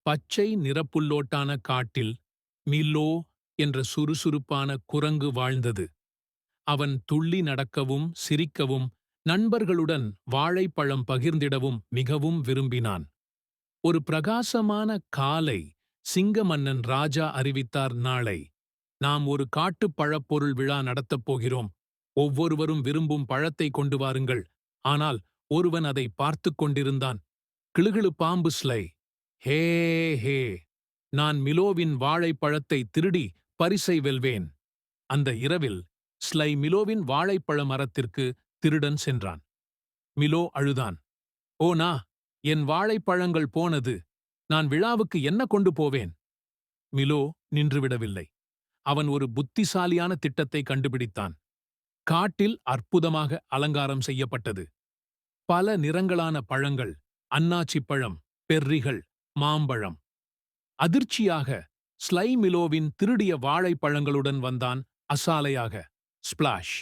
பச்சை நிறப்புல்லோட்டான காட்டில் மிலோ என்ற சுறுசுறுப்பான குரங்கு வாழ்ந்தது. அவன் துள்ளி நடக்கவும் சிரிக்கவும் நண்பர்களுடன் வாழைப்பழம் பகிர்ந்திடவும் மிகவும் விரும்பினான். ஒரு பிரகாசமான காலை சிங்க மன்னன் ராஜா அறிவித்தார், நாளை நாம் ஒரு காட்டுப் பழப்பொருள் விழா நடத்தப் போகிறோம். ஒவ்வொருவரும் விரும்பும் பழத்தை கொண்டு வாருங்கள். ஆனால் ஒருவன் அதை பார்த்துக் கொண்டிருந்தான். கிளுகிளு பாம்பு ஸ்லை. ஹே ஹே, நான் மிலோவின் வாழைப்பழத்தை திருடி பரிசை வெல்வேன். அந்த இரவில் ஸ்லை மிலோவின் வாழைப்பழ மரத்திற்கு திருடன் சென்றான். மிலோ அழுதான். ஓனா, என் வாழைப்பழங்கள் போனது. நான் விழாவுக்கு என்ன கொண்டு போவேன்? மிலோ நின்றுவிடவில்லை. அவன் ஒரு புத்திசாலியான திட்டத்தை கண்டுபிடித்தான். காட்டில் அற்புதமாக அலங்காரம் செய்யப்பட்டது. பல நிறங்களான பழங்கள், அன்னாச்சிப் பழம், பெர்ரிகள், மாம்பழம். அதிர்ச்சியாக ஸ்லை மிலோவின் திருடிய வாழைப்பழங்களுடன் வந்தான். அசாலையாக ஸ்பிளாஷ்.